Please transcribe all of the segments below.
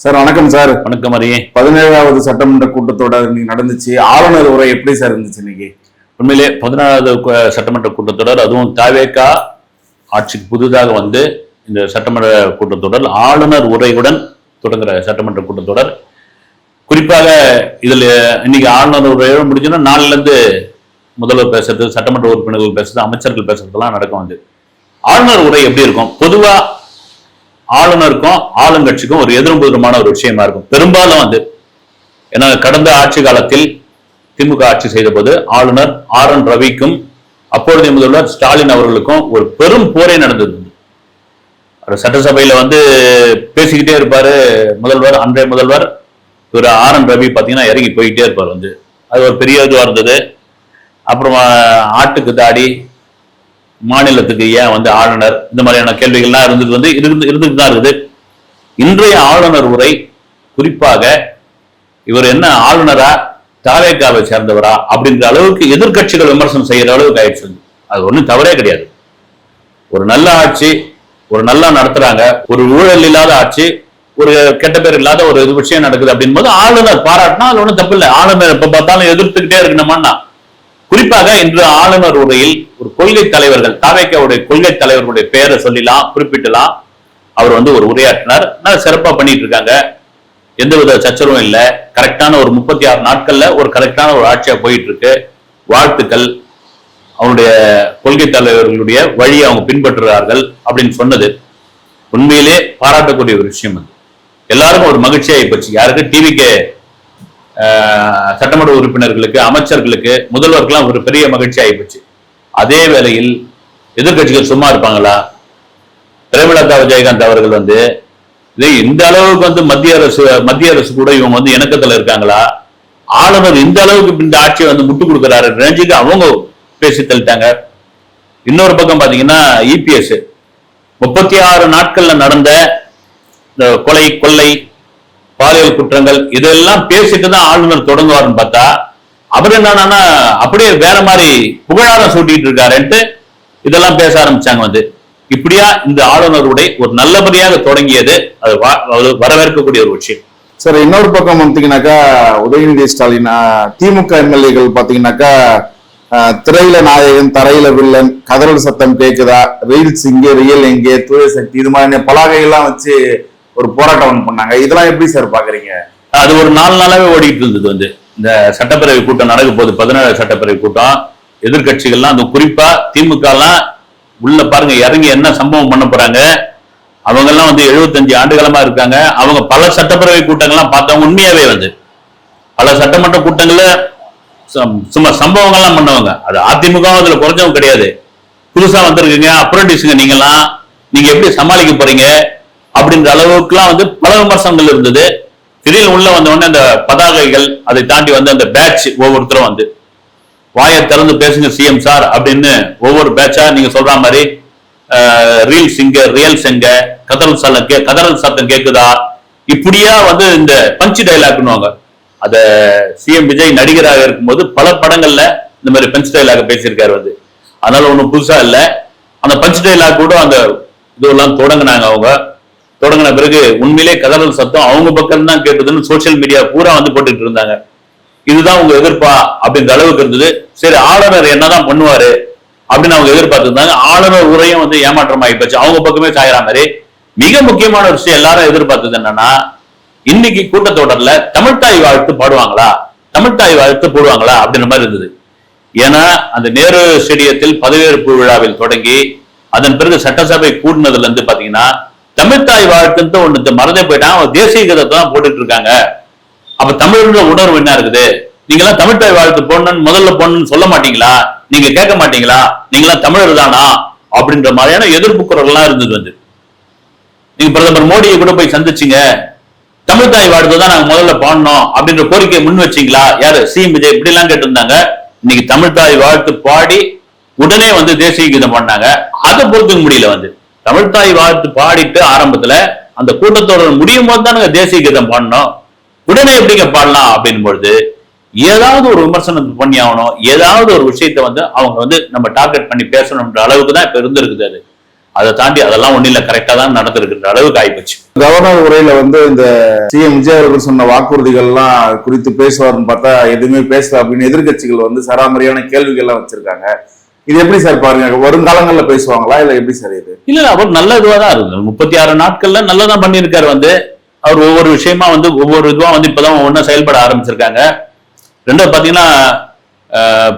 Sir வணக்கம் sir. வணக்கம் அரியே. 17வது சட்டமன்ற கூட்டத்தொடர் இன்னைக்கு நடந்துச்சு. ஆளுநர் உரை எப்படி சார் இருந்துச்சு இன்னைக்கு? உண்மையிலே 17வது சட்டமன்ற கூட்டத்தொடர், அதுவும் தாவேகா ஆட்சிக்கு புதிதாக வந்து இந்த சட்டமன்ற கூட்டத்தொடர் ஆளுநர் உரையுடன் தொடங்குற சட்டமன்ற கூட்டத்தொடர். குறிப்பாக இதில் இன்னைக்கு ஆளுநர் உரையோடு முடிஞ்சுன்னா நாளில இருந்து முதல்வர் பேசுறது, சட்டமன்ற உறுப்பினர்கள் பேசுறது, அமைச்சர்கள் பேசுறதுலாம் நடக்கும். வந்து ஆளுநர் உரை எப்படி இருக்கும்? பொதுவா ஆளுநருக்கும் ஆளுங்கட்சிக்கும் ஒரு எதிர்புதிரமான ஒரு விஷயமா இருக்கும் பெரும்பாலும். வந்து ஏன்னா கடந்த ஆட்சி காலத்தில் திமுக ஆட்சி செய்த போது ஆளுநர் RN ரவிக்கும் அப்பொழுதைய முதல்வர் ஸ்டாலின் அவர்களுக்கும் ஒரு பெரும் போரே நடந்தது. சட்டசபையில வந்து பேசிக்கிட்டே இருப்பாரு முதல்வர், அன்றைய முதல்வர் ஒரு RN ரவி பாத்தீங்கன்னா இறங்கி போயிட்டே இருப்பார். வந்து அது ஒரு பெரிய இதுவா இருந்தது. அப்புறமா ஆட்டுக்கு தாடி, மாநிலத்துக்கு ஏன் வந்து ஆளுநர், இந்த மாதிரியான கேள்விகள்லாம் இருந்துட்டு தான் இருக்குது. இன்றைய ஆளுநர் உரை குறிப்பாக இவர் என்ன ஆளுநரா தாவேகாவை சேர்ந்தவரா அப்படின்ற அளவுக்கு எதிர்கட்சிகள் விமர்சனம் செய்யற அளவுக்கு ஆயிடுச்சு. அது ஒண்ணும் தவறே கிடையாது. ஒரு நல்ல ஆட்சி, ஒரு நல்லா நடத்துறாங்க, ஒரு ஊழல் இல்லாத ஆட்சி, ஒரு கெட்ட பேர் இல்லாத ஒரு விஷயம் நடக்குது அப்படின் போது ஆளுநர் பாராட்டினா அது ஒன்றும் தப்பு இல்லை. ஆளுநர் எப்ப பார்த்தாலும் எதிர்த்துக்கிட்டே இருக்கணுமான்னா, குறிப்பாக இன்று ஆளுநர் உரையில் ஒரு கொள்கை தலைவர்கள், தாவேகாவுடைய கொள்கை தலைவர்களுடைய பெயரை சொல்லிலாம் குறிப்பிட்டலாம். அவர் வந்து ஒரு உரையாற்றினார். சிறப்பா பண்ணிட்டு இருக்காங்க, எந்தவித சச்சரவும் இல்லை. கரெக்டான ஒரு 36 நாட்கள்ல ஒரு கரெக்டான ஒரு ஆட்சியா போயிட்டு இருக்கு. வாழ்த்துக்கள், அவருடைய கொள்கை தலைவர்களுடைய வழியை அவங்க பின்பற்றுகிறார்கள் அப்படின்னு சொன்னது உண்மையிலே பாராட்டக்கூடிய ஒரு விஷயம். அது எல்லாருக்கும் ஒரு மகிழ்ச்சியா போச்சு. யாருக்கு? டிவிக்கு சட்டமன்ற உறுப்பினர்களுக்கு, அமைச்சர்களுக்கு, முதல்வருக்கெல்லாம் ஒரு பெரிய மகிழ்ச்சி ஆகிப்போச்சு. அதே வேளையில் எதிர்கட்சிகள் சும்மா இருப்பாங்களா? பிரேமலதா விஜயகாந்த் அவர்கள் வந்து இந்த அளவுக்கு வந்து மத்திய அரசு கூட இவங்க வந்து இணக்கத்துல இருக்காங்களா? ஆளுநர் இந்த அளவுக்கு இந்த ஆட்சியை வந்து முட்டு கொடுக்கிறாரு ரேஞ்சுக்கு அவங்க பேசி தள்ளிட்டாங்க. இன்னொரு பக்கம் பாத்தீங்கன்னா EPS 36 நாட்கள்ல நடந்த கொலை, கொள்ளை, பாலியல் குற்றங்கள் இதெல்லாம் பேசிட்டு தான் ஆளுநர் தொடங்குவார்னு பார்த்தா அவர் என்னன்னா அப்படியே வேற மாதிரி புகழாரம் சூட்டிட்டு இருக்காருன்ட்டு இதெல்லாம் பேச ஆரம்பிச்சாங்க. வந்து இப்படியா இந்த ஆளுநருடைய ஒரு நல்லபடியாக தொடங்கியது, அது வரவேற்கக்கூடிய ஒரு விஷயம். சார் இன்னொரு பக்கம் பார்த்தீங்கன்னாக்கா உதயநிதி ஸ்டாலின் திமுக எம்எல்ஏக்கள் பார்த்தீங்கன்னாக்கா திரையில நாயகன் தரையில வில்லன், கதறல் சத்தம் கேட்குதா, ரீல்ஸ் இங்கே, ரியல் எங்கே, தூய சக்தி, இது மாதிரி பலகையெல்லாம் வச்சு ஒரு போராட்டம் பண்ணாங்க. இதெல்லாம் எப்படி சார் பாக்குறீங்க? அது ஒரு 4 நாளாவே ஓடிட்டு இருந்தது. வந்து இந்த சட்டப்பேரவை கூட்டம் நடக்க போகுது, 17 சட்டப்பேரவை கூட்டம். எதிர்கட்சிகள்லாம் அந்த குறிப்பா திமுக எல்லாம் உள்ள பாருங்க இறங்கி என்ன சம்பவம் பண்ண போறாங்க. அவங்க எல்லாம் வந்து 75 ஆண்டுகளமா இருக்காங்க. அவங்க பல சட்டப்பேரவை கூட்டங்கள்லாம் பார்த்தவங்க உண்மையாவே வந்து பல சட்டமன்ற கூட்டங்கள்ல சும்மா சம்பவங்கள்லாம் பண்ணவங்க. அது அதிமுக அதுல குறைஞ்சவங்க கிடையாது. புதுசா வந்திருக்குங்க, அப்ரண்டிஸுங்க, நீங்க எப்படி சமாளிக்க போறீங்க அப்படின்ற அளவுக்குலாம் வந்து பல விமர்சனங்கள் இருந்தது. திடீர்னு உள்ள வந்த உடனே அந்த பதாகைகள், அதை தாண்டி வந்து அந்த பேட்ச், ஒவ்வொருத்தரும் வந்து வாயை திறந்து பேசுங்க CM சார் அப்படின்னு ஒவ்வொரு பேட்சா நீங்க சொல்ற மாதிரி ரீல்ஸ் இங்க, ரியல்ஸ் எங்க, கதறல் சத்தம் கேக்குதா, இப்படியா வந்து இந்த பஞ்ச் டைலாக்னுவாங்க. அத CM விஜய் நடிகராக இருக்கும்போது பல படங்கள்ல இந்த மாதிரி பஞ்ச் டைலாக் பேசியிருக்காரு. வந்து அதனால ஒண்ணும் புதுசா இல்லை. அந்த பஞ்ச் டைலாக் கூட அந்த இதெல்லாம் தொடங்கினாங்க. அவங்க தொடங்கின பிறகு உண்மையிலே கதறல் சத்தம் அவங்க பக்கம் தான் கேட்டதுன்னு சோசியல் மீடியா பூரா வந்து போட்டுட்டு இருந்தாங்க. இதுதான் உங்க எதிர்ப்பா அப்படின்ற அளவுக்கு இருந்தது. சரி, ஆளுநர் என்னதான் பண்ணுவாரு அப்படின்னு அவங்க எதிர்பார்த்திருந்தாங்க. ஆளுநர் உரையும் வந்து ஏமாற்றமாகி போச்சு, அவங்க பக்கமே சாயிற மாதிரி. மிக முக்கியமான ஒரு விஷயம் எல்லாரும் எதிர்பார்த்தது என்னன்னா, இன்னைக்கு கூட்டத்தொடர்ல தமிழ்தாய் வாழ்த்து பாடுவாங்களா, தமிழ்தாய் வாழ்த்து போடுவாங்களா அப்படின்ற மாதிரி இருந்தது. ஏன்னா அந்த நேரு ஸ்டேடியத்தில் பதவியேற்பு விழாவில் தொடங்கி அதன் பிறகு சட்டசபை கூடினதுல இருந்து பாத்தீங்கன்னா தமிழ்தாய் வாழ்த்துன்னு ஒண்ணு மறந்தே போயிட்டான். தேசிய கீதத்தை தான் போட்டுட்டு இருக்காங்க. அப்ப தமிழோட உணர்வு என்ன இருக்குது? நீங்க எல்லாம் தமிழ்தாய் வாழ்த்து போடணும்னு முதல்ல போடணும்னு சொல்ல மாட்டீங்களா? நீங்க கேட்க மாட்டீங்களா? நீங்களாம் தமிழர் தானா அப்படின்ற மாதிரியான எதிர்ப்பு குரல் எல்லாம் இருந்தது. வந்து நீங்க பிரதமர் மோடியை கூட போய் சந்திச்சீங்க, தமிழ்தாய் வாழ்த்து தான் நாங்க முதல்ல பாடணும் அப்படின்ற கோரிக்கையை முன் வச்சீங்களா? யாரு? CM விஜய் இப்படி எல்லாம் கேட்டிருந்தாங்க. இன்னைக்கு தமிழ்தாய் வாழ்த்து பாடி உடனே வந்து தேசிய கீதம் பண்ணாங்க. அதை பொறுத்துக்க முடியல. வந்து தமிழ்தாய் வாழ்த்து பாடிட்டு ஆரம்பத்துல அந்த கூட்டத்தொடர் முடியும் போது தானுங்க தேசிய கீதம் பாடணும். உடனே எப்படிங்க பாடலாம் அப்படின் பொழுது ஏதாவது ஒரு விமர்சனம் பண்ணி ஆகணும். ஏதாவது ஒரு விஷயத்த வந்து அவங்க வந்து நம்ம டார்கெட் பண்ணி பேசணும்ன்ற அளவுக்கு தான் இப்ப இருந்திருக்குது. அதை தாண்டி அதெல்லாம் ஒன்னும் இல்லை, கரெக்டா தான் நடந்திருக்கின்ற அளவுக்கு ஆயிப்போச்சு. கவர்னர் உரையில வந்து இந்த சிஎம் விஜய் அவர்கள் சொன்ன வாக்குறுதிகள்லாம் குறித்து பேசுவார்னு பார்த்தா எதுவுமே பேசல அப்படின்னு எதிர்கட்சிகள் வந்து சராமரியான கேள்விகள்லாம் வச்சிருக்காங்க. இது எப்படி சார் பாருங்க, வருங்காலங்கள்ல பேசுவாங்களா இல்ல எப்படி சார் இது? இல்ல அவர் நல்ல இதுவா தான் இருக்கு. 36 நாட்கள்ல நல்லதான் பண்ணியிருக்காரு. வந்து அவர் ஒவ்வொரு விஷயமா வந்து ஒவ்வொரு இதுவா வந்து இப்பதான் ஒவ்வொன்றா செயல்பட ஆரம்பிச்சிருக்காங்க. ரெண்டாவது பாத்தீங்கன்னா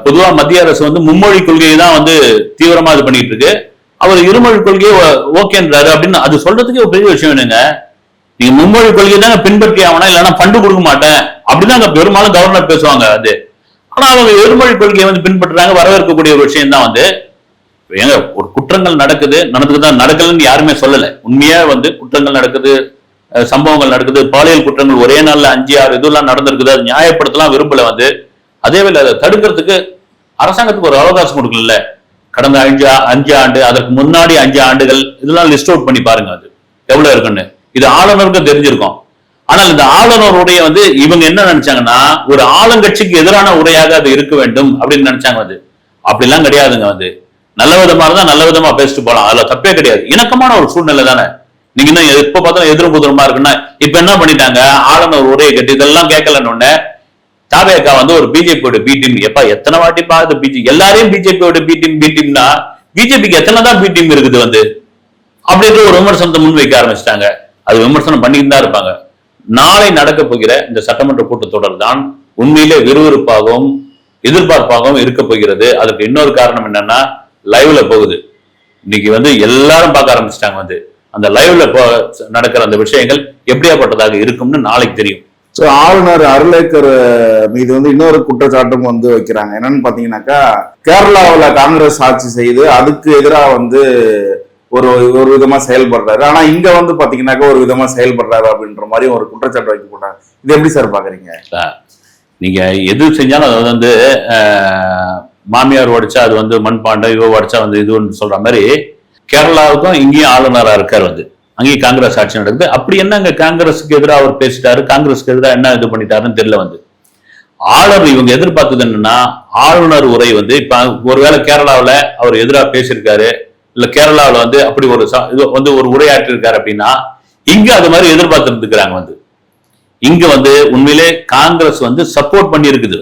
பொதுவா மத்திய அரசு வந்து மும்மொழி கொள்கையை தான் வந்து தீவிரமா இது பண்ணிட்டு இருக்கு. அவர் இருமொழி கொள்கையை ஓகேன்றாரு அப்படின்னு அது சொல்றதுக்கு ஒரு பெரிய விஷயம் என்னங்க. நீங்க மும்மொழி கொள்கை தானே பின்பற்றி ஆகணும், இல்லைன்னா ஃபண்டு கொடுக்க மாட்டேன் அப்படிதான் பெரும்பாலும் கவர்னர் பேசுவாங்க. அது ஆனா அவங்க இருமொழி கொள்கையை வந்து பின்பற்றுறாங்க, வரவேற்கக்கூடிய ஒரு விஷயம் தான். வந்து ஏங்க ஒரு குற்றங்கள் நடக்குதுதான், நடக்கலன்னு யாருமே சொல்லல. உண்மையா வந்து குற்றங்கள் நடக்குது, சம்பவங்கள் நடக்குது, பாலியல் குற்றங்கள் ஒரே நாள்ல 5-6 இதெல்லாம் நடந்திருக்குது. அது நியாயப்படுத்தலாம் விரும்பல. வந்து அதே வேலை அதை தடுக்கிறதுக்கு அரசாங்கத்துக்கு ஒரு அவகாசம் கொடுக்கல. கடந்த 5 ஆண்டு, அதற்கு முன்னாடி 5 ஆண்டுகள் இதெல்லாம் லிஸ்ட் அவுட் பண்ணி பாருங்க அது எவ்வளவு இருக்குன்னு. இது ஆளுநருக்கும் தெரிஞ்சிருக்கும். ஆனால் இந்த ஆளுநருடைய வந்து இவங்க என்ன நினைச்சாங்கன்னா ஒரு ஆளுங்கட்சிக்கு எதிரான உரையாக அது இருக்க வேண்டும் அப்படின்னு நினைச்சாங்க. அது அப்படிலாம் கிடையாதுங்க. வந்து நல்ல விதமா இருந்தா நல்ல விதமா பேசிட்டு போலாம், அதுல தப்பே கிடையாது. இணக்கமான ஒரு சூழ்நிலை தானே. நீங்க இன்னும் எப்ப பார்த்தாலும் எதிரும் புதிரமா இருக்குன்னா இப்ப என்ன பண்ணிட்டாங்க, ஆளுநர் உரையை கட்டி இதெல்லாம் கேட்கலன்னு உடனே தாவேகா வந்து ஒரு பிஜேபியோட பி டீம். எப்ப எத்தனை வாட்டி பாது பிஜேபி எல்லாரையும் பிஜேபியோட பி டீம்னா பிஜேபிக்கு எத்தனை தான் பி டீம் இருக்குது வந்து அப்படின்ற ஒரு விமர்சனத்தை முன்வைக்க ஆரம்பிச்சிட்டாங்க. அது விமர்சனம் பண்ணிட்டு தான் இருப்பாங்க. நாளை நடக்க போகிற இந்த சட்டமன்ற கூட்டத்தொடர் தான் உண்மையிலே விறுவிறுப்பாகவும் எதிர்பார்ப்பாகவும் இருக்க போகிறது. அதுக்கு இன்னொரு காரணம் என்னன்னா லைவ்ல போகுது. இன்னைக்கு வந்து எல்லாரும் பார்க்க ஆரம்பிச்சிட்டாங்க. வந்து அந்த லைவ்ல நடக்கிற அந்த விஷயங்கள் எப்படியாப்பட்டதாக இருக்கும்னு நாளைக்கு தெரியும். ஸோ ஆளுநர் அருளேக்கர் மீது வந்து இன்னொரு குற்றச்சாட்டும் வந்து வைக்கிறாங்க. என்னன்னு பாத்தீங்கன்னாக்கா கேரளாவில் காங்கிரஸ் ஆட்சி செய்து அதுக்கு எதிராக வந்து ஒரு விதமா செயல்படுறாரு, ஆனா இங்க வந்து பாத்தீங்கன்னாக்கா ஒரு விதமா செயல்படுறாரு அப்படின்ற மாதிரி ஒரு குற்றச்சாட்டு வைக்க போட்டாங்க. இது எப்படி சார் பாக்குறீங்க? நீங்க எது செஞ்சாலும் அது வந்து மாமியார் உடைச்சா அது வந்து மண்பாண்டம், இவ உடைச்சா வந்து இதுன்னு சொல்ற மாதிரி கேரளாவுக்கும் இங்கேயும் ஆளுநரா இருக்காரு. வந்து அங்கேயும் காங்கிரஸ் ஆட்சி நடக்குது. அப்படி என்ன அங்க காங்கிரஸுக்கு எதிராக அவர் பேசிட்டாரு, காங்கிரஸுக்கு எதிராக என்ன இது பண்ணிட்டாருன்னு தெரியல. வந்து ஆளுநர் இவங்க எதிர்பார்த்தது என்னன்னா ஆளுநர் உரை வந்து இப்ப ஒருவேளை கேரளாவில் அவர் எதிராக பேசியிருக்காரு, இல்ல கேரளாவில் வந்து அப்படி ஒரு வந்து ஒரு உரையாற்றி இருக்காரு அப்படின்னா இங்க அது மாதிரி எதிர்பார்த்துட்டு இருக்கிறாங்க. வந்து இங்க வந்து உண்மையிலே காங்கிரஸ் வந்து சப்போர்ட் பண்ணி இருக்குது.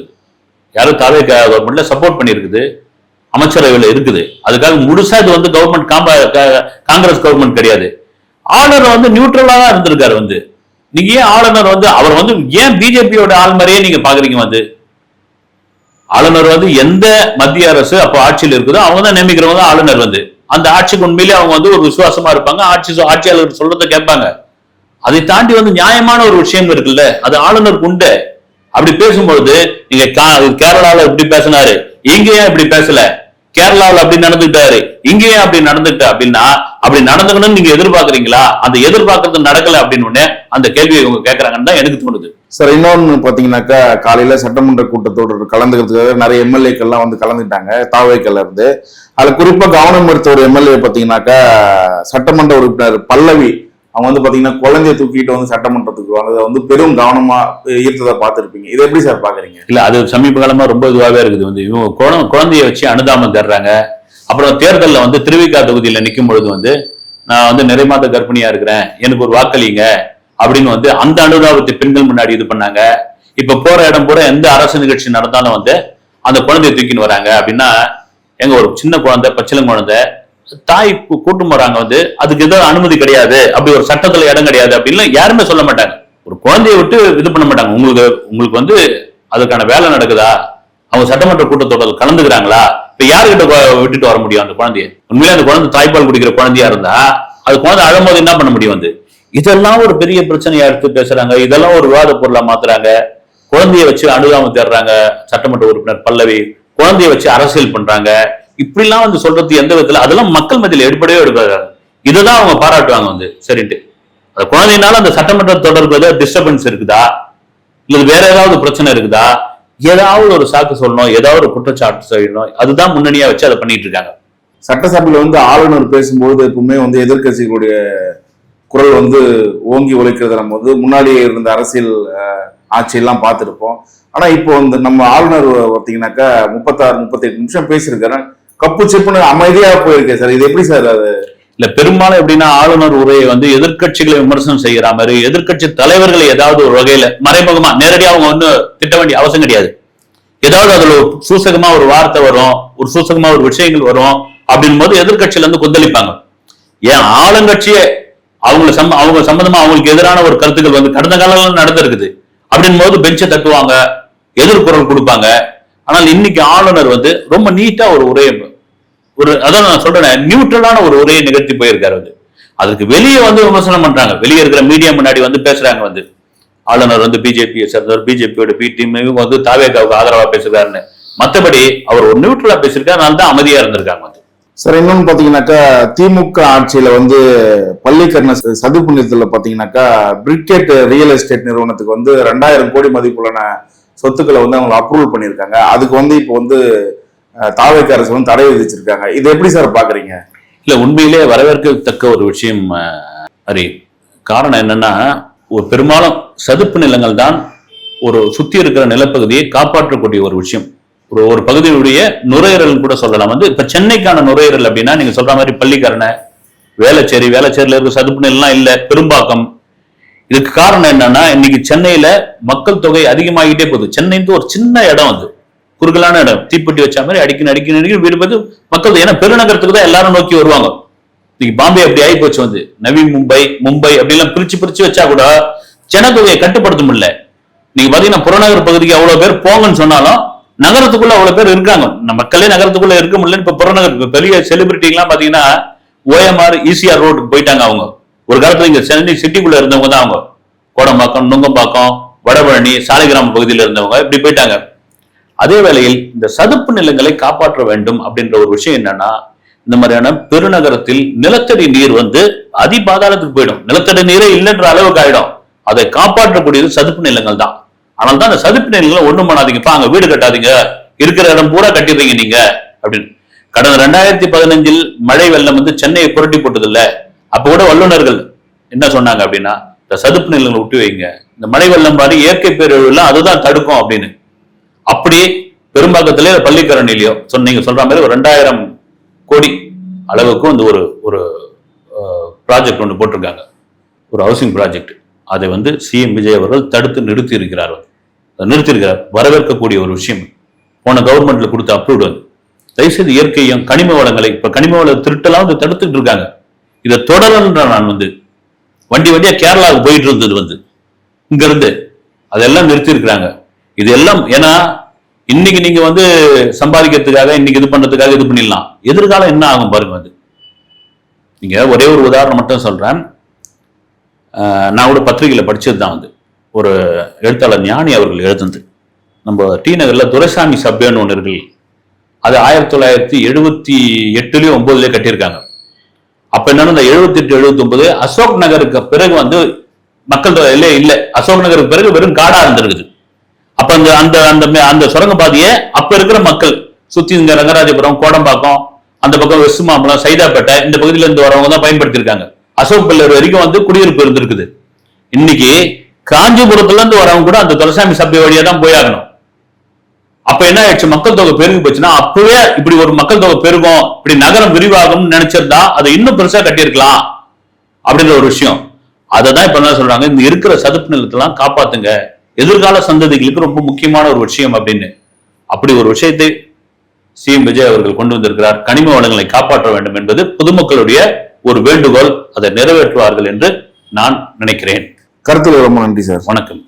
யாரும் தாவே கவர்மெண்ட்ல சப்போர்ட் பண்ணி இருக்குது, அமைச்சரவையில் இருக்குது. அதுக்காக முழுசா இது வந்து கவர்மெண்ட் காங்கிரஸ் கவர்மெண்ட் கிடையாது. ஆளுநர் வந்து நியூட்ரலா தான் இருந்திருக்காரு. வந்து நீங்க ஏன் ஆளுநர் வந்து அவர் வந்து ஏன் பிஜேபியோட ஆள் மாதிரியே நீங்க பாக்குறீங்க? வந்து ஆளுநர் வந்து எந்த மத்திய அரசு அப்போ ஆட்சியில் இருக்குதோ அவங்க தான் நியமிக்கிறவங்க தான் ஆளுநர். வந்து அந்த ஆட்சிக்கு உண்மையிலே அவங்க வந்து ஒரு விசுவாசமா இருப்பாங்க, ஆட்சியாளர் சொல்றதை கேட்பாங்க. அதை தாண்டி வந்து நியாயமான ஒரு விஷயம் இருக்குல்ல, அது ஆளுநருக்கு உண்டு. அப்படி பேசும்பொழுது நீங்க கேரளாவில் இப்படி பேசினாரு, இங்க ஏன் இப்படி பேசல, கேரளாவில் அப்படி நடந்துட்டாரு, இங்கே அப்படி நடந்துட்டு அப்படின்னா அப்படி நடந்துக்கணும்னு நீங்க எதிர்பார்க்கறீங்களா? அந்த எதிர்பார்க்கறது நடக்கல அப்படின்னு அந்த கேள்வியை இவங்க கேட்கறாங்கன்னு தான் எனக்கு தோணுது. சார் இன்னொன்னு பாத்தீங்கன்னாக்கா காலையில சட்டமன்ற கூட்டத்தொடர் கலந்துக்கிறதுக்காக நிறைய எம்எல்ஏக்கள்லாம் வந்து கலந்துட்டாங்க தாவேக்கல்ல இருந்து. அதுல குறிப்பா கவனம் எடுத்த ஒரு எம்எல்ஏ பாத்தீங்கன்னாக்கா சட்டமன்ற உறுப்பினர் பல்லவி. அவங்க வந்து பாத்தீங்கன்னா குழந்தைய தூக்கிட்டு வந்து சட்டமன்றத்துக்கு வந்ததை வந்து பெரும் கவனமா ஈர்த்ததை பார்த்திருப்பீங்க. இது எப்படி சார் பாக்குறீங்க? இல்ல அது சமீப காலமா ரொம்ப இதுவாகவே இருக்குது. வந்து இவங்க குழந்தைய வச்சு அனுதாபம் தர்றாங்க. அப்புறம் தேர்தலில் வந்து திருவிக்கா தொகுதியில நிற்கும் பொழுது வந்து நான் வந்து நிறைய மாத கர்ப்பிணியா இருக்கிறேன், எனக்கு ஒரு வாக்களிங்க அப்படின்னு வந்து அந்த அனுதாபத்தை பெண்கள் முன்னாடி இது பண்ணாங்க. இப்ப போற இடம் பூரா எந்த அரசு நிகழ்ச்சி நடந்தாலும் வந்து அந்த குழந்தைய தூக்கின்னு வராங்க. அப்படின்னா எங்க ஒரு சின்ன குழந்தை, பச்சிலம் குழந்தை, தாய் கூட்டும் போறாங்க. வந்து அதுக்கு ஏதோ அனுமதி கிடையாது, அப்படி ஒரு சட்டத்துல இடம் கிடையாது அப்படின்னு யாருமே சொல்ல மாட்டாங்க. ஒரு குழந்தைய விட்டு இது பண்ண மாட்டாங்க. உங்களுக்கு வந்து அதுக்கான வேலை நடக்குதா, அவங்க சட்டமன்ற கூட்டத்தொடர் கலந்துக்கிறாங்களா, இப்ப யாருக்கிட்ட விட்டுட்டு வர முடியும் அந்த குழந்தைய? உண்மையிலே அந்த குழந்தை தாய்ப்பால் குடிக்கிற குழந்தையா இருந்தா அது குழந்தை அழும்போது என்ன பண்ண முடியும்? வந்து இதெல்லாம் ஒரு பெரிய பிரச்சனையா எடுத்து பேசுறாங்க, இதெல்லாம் ஒரு விவாத பொருளா மாத்துறாங்க. குழந்தைய வச்சு அனுதாபம் தேடுறாங்க சட்டமன்ற உறுப்பினர் பல்லவி, குழந்தைய வச்சு அரசியல் பண்றாங்க. இப்படிலாம் வந்து சொல்றது எந்த விதத்துல அதெல்லாம் மக்கள் மத்தியில் எடுப்படையோ எடுப்பாங்க. இதுதான் அவங்க பாராட்டுவாங்க. வந்து சரின்ட்டு அந்த குழந்தையினால அந்த சட்டமன்ற தொடர்பு ஏதாவது டிஸ்டர்பன்ஸ் இருக்குதா, இல்ல வேற ஏதாவது பிரச்சனை இருக்குதா, ஏதாவது ஒரு சாக்கு சொல்லணும், ஏதாவது ஒரு குற்றச்சாட்டு சொல்லணும், அதுதான் முன்னணியா வச்சு அதை பண்ணிட்டு இருக்காங்க. சட்டசபையில வந்து ஆளுநர் பேசும்போது எப்பவுமே வந்து எதிர்கட்சிகளுடைய குரல் வந்து ஓங்கி உழைக்கிறத நம்ம வந்து முன்னாடி இருந்த அரசியல் ஆட்சியெல்லாம் பார்த்துருப்போம். ஆனா இப்போ வந்து நம்ம ஆளுநர் பார்த்தீங்கன்னாக்கா 36-38 நிமிஷம் பேசியிருக்காரு, கப்பு சிப்புன்னு அமைதியா போயிருக்கேன் சார். இது எப்படி சார் அது இல்ல பெரும்பாலும் எப்படின்னா ஆளுநர் உரையை வந்து எதிர்க்கட்சிகளை விமர்சனம் செய்யற மாதிரி எதிர்க்கட்சி தலைவர்களை ஏதாவது ஒரு வகையில மறைமுகமா நேரடியாக அவங்க வந்து திட்ட வேண்டிய அவசியம் கிடையாது. ஏதாவது அதுல ஒரு சூசகமா ஒரு வார்த்தை வரும், ஒரு சூசகமா ஒரு விஷயங்கள் வரும் அப்படின் போது எதிர்க்கட்சியில இருந்து கொந்தளிப்பாங்க. ஏன் ஆளுங்கட்சியே அவங்க சம்பந்தமா அவங்களுக்கு எதிரான ஒரு கருத்துக்கள் வந்து கடந்த காலம் நடந்திருக்குது அப்படின் போது பெஞ்சை தட்டுவாங்க, எதிர்குரல் கொடுப்பாங்க. ஆனால் இன்னைக்கு ஆளுநர் வந்து ரொம்ப நீட்டா ஒரு உரையை அதான் நான் சொல்றேன், நியூட்ரலான ஒரு உரையை நிகழ்த்தி போயிருக்காரு வந்து. அதுக்கு வெளியே வந்து விமர்சனம் பண்றாங்க, வெளியே இருக்கிற மீடியா முன்னாடி வந்து பேசுறாங்க வந்து ஆளுநர் வந்து பிஜேபியை சேர்ந்தவர், பிஜேபியோட பி டீம் வந்து தாவேகாவுக்கு ஆதரவா பேசுறாருன்னு. மற்றபடி அவர் ஒரு நியூட்ரலா பேசியிருக்காரு, அதனால தான் அமைதியா இருந்திருக்காங்க வந்து. சார் இன்னொன்னு பாத்தீங்கன்னாக்கா திமுக ஆட்சியில வந்து பள்ளிக்கரண சதுப்பு நிலத்துல பாத்தீங்கன்னாக்கா பிரிகேட் ரியல் எஸ்டேட் நிறுவனத்துக்கு வந்து 2000 கோடி மதிப்புள்ளான சொத்துக்களை வந்து அவங்க அப்ரூவல் பண்ணியிருக்காங்க. அதுக்கு வந்து இப்போ வந்து தாவேக அரசு வந்து தடை விதிச்சிருக்காங்க. இது எப்படி சார் பாக்குறீங்க? இல்ல உண்மையிலே வரவேற்கத்தக்க ஒரு விஷயம் ஹரி. காரணம் என்னன்னா, ஒரு பெரும்பாலும் சதுப்பு நிலங்கள் தான் ஒரு சுத்தி இருக்கிற நிலப்பகுதியை காப்பாற்றக்கூடிய ஒரு விஷயம். ஒரு பகுதியுடைய நுரையீரல் கூட சொல்லலாம். வந்து இப்ப சென்னைக்கான நுரையீரல் அப்படின்னா நீங்க சொல்ற மாதிரி பள்ளிக்கரணை, வேளச்சேரியில இருக்க சதுப்பு நிலம் இல்ல, பெரும்பாக்கம். இதுக்கு காரணம் என்னன்னா, இன்னைக்கு சென்னையில மக்கள் தொகை அதிகமாகிட்டே போகுது. சென்னை ஒரு சின்ன இடம், வந்து குறுகலான இடம், தீப்பெட்டி வச்ச மாதிரி அடிக்கணும் வீடு பார்த்து மக்கள், ஏன்னா பெருநகரத்துக்கு தான் எல்லாரும் நோக்கி வருவாங்க. இன்னைக்கு பாம்பே அப்படி ஆகி போச்சு வந்து, நவி மும்பை அப்படிலாம் பிரிச்சு வச்சா கூட ஜனத்தொகையை கட்டுப்படுத்த முடியல. நீங்க பாத்தீங்கன்னா புறநகர் பகுதிக்கு அவ்வளவு பேர் போங்கன்னு சொன்னாலும் நகரத்துக்குள்ள அவ்வளவு பேர் இருக்காங்க. மக்களே நகரத்துக்குள்ள இருக்க முடியல. இப்ப புறநகர் பெரிய செலிபிரிட்டி எல்லாம் பாத்தீங்கன்னா OMR ECR ரோடுக்கு போயிட்டாங்க. அவங்க ஒரு காலத்துல இங்க சென்னை சிட்டிக்குள்ள இருந்தவங்க தான் அவங்க. கோடம்பாக்கம், நுங்கம்பாக்கம், வடபழனி, சாலிகிராம பகுதியில் இருந்தவங்க இப்படி போயிட்டாங்க. அதே வேளையில் இந்த சதுப்பு நிலங்களை காப்பாற்ற வேண்டும் அப்படின்ற ஒரு விஷயம் என்னன்னா, இந்த மாதிரியான பெருநகரத்தில் நிலத்தடி நீர் வந்து அதிபாதாளத்துக்கு போயிடும். நிலத்தடி நீரே இல்லைன்ற அளவுக்கு ஆயிடும். அதை காப்பாற்றக்கூடியது சதுப்பு நிலங்கள் தான். ஆனால் தான் அந்த சதுப்பு நிலங்களை ஒண்ணும் பண்ணாதீங்கப்பா, அங்க வீடு கட்டாதீங்க, இருக்கிற இடம் பூரா கட்டிடுறீங்க நீங்க அப்படின்னு. கடந்த 2015 மழை வெள்ளம் வந்து சென்னையை புரட்டி போட்டது இல்ல. அப்ப கூட வல்லுநர்கள் என்ன சொன்னாங்க அப்படின்னா, இந்த சதுப்பு நிலங்களை விட்டு வைங்க, இந்த மழை வெள்ளம் மாதிரி இயற்கை பேரழிவுலாம் அதுதான் தடுக்கும் அப்படின்னு. அப்படி பெரும்பாக்கத்திலே பள்ளிக்கரணையிலயோ நீங்க சொல்ற மாதிரி ஒரு 2000 கோடி அளவுக்கு வந்து ஒரு ப்ராஜெக்ட் ஒன்று போட்டிருக்காங்க, ஒரு ஹவுசிங் ப்ராஜெக்ட். அதை வந்து CM விஜய் அவர்கள் தடுத்து நிறுத்தி இருக்கிறார். வரவேற்கக்கூடிய ஒரு விஷயம். போன கவர்மெண்ட்ல கொடுத்த அப்ரூவ்டு வந்து தயவுசெய்து இயற்கையும் கனிம வளங்களை, இப்ப கனிம வள திருட்டெல்லாம் வந்து தடுத்துட்டு இருக்காங்க. இதை தொடரன்ற நான் வந்து வண்டியா கேரளாவுக்கு போயிட்டு இருந்தது வந்து இங்க இருந்து அதெல்லாம் நிறுத்தி இருக்கிறாங்க. இது எல்லாம் ஏன்னா இன்னைக்கு நீங்க வந்து சம்பாதிக்கிறதுக்காக, இன்னைக்கு இது பண்றதுக்காக இது பண்ணிடலாம். எதிர்காலம் என்ன ஆகும் பாருங்க. வந்து நீங்க ஒரே ஒரு உதாரணம் மட்டும் சொல்றேன். நான் கூட பத்திரிகையில படிச்சது தான் வந்து ஒரு எழுத்தாளர் ஞானி அவர்கள் எழுதுனது. நம்ம டி நகர்ல துரைசாமி சபைன்னு ஒன்று இருக்கு. அது 1978லயோ 9லயோ கட்டியிருக்காங்க. அப்ப என்னன்னா இந்த 78, 79 அசோக் நகருக்கு பிறகு வந்து மக்கள் தொகை இல்ல. அசோக் நகருக்கு பிறகு வெறும் காடா இருந்திருக்குது. அப்ப அந்த சுரங்க பாதையை அப்ப இருக்கிற மக்கள் சுத்தி இந்த ரங்கராஜபுரம், கோடம்பாக்கம், அந்த பக்கம் வெஸ்ட் மாம்பலம், சைதாப்பேட்டை இந்த பகுதியில இருந்து வரவங்க தான் பயன்படுத்தி இருக்காங்க. அசோக் பில்லர் வரைக்கும் வந்து குடியிருப்பு இருந்திருக்குது. இன்னைக்கு காஞ்சிபுரத்துல இருந்து வரவங்க கூட அந்த துரைசாமி சபை வழியா தான் போயாகணும். அப்ப என்ன ஆயிடுச்சு, மக்கள் தொகை பெருகி போச்சுன்னா, அப்பவே இப்படி ஒரு மக்கள் தொகை பெருகும், இப்படி நகரம் விரிவாகும் நினைச்சிருந்தா அதை இன்னும் பெருசா கட்டியிருக்கலாம் அப்படின்ற ஒரு விஷயம். அதை தான் இப்ப என்ன சொல்றாங்க, இந்த இருக்கிற சதுப்பு நிலத்தெல்லாம் காப்பாத்துங்க, எதிர்கால சந்ததிகளுக்கு ரொம்ப முக்கியமான ஒரு விஷயம் அப்படின்னு. அப்படி ஒரு விஷயத்தை CM விஜய் அவர்கள் கொண்டு வந்திருக்கிறார். கனிம வளங்களை காப்பாற்ற வேண்டும் என்பது பொதுமக்களுடைய ஒரு வேண்டுகோள். அதை நிறைவேற்றுவார்கள் என்று நான் நினைக்கிறேன். கருத்துல ரொம்ப நன்றி சார். வணக்கம்.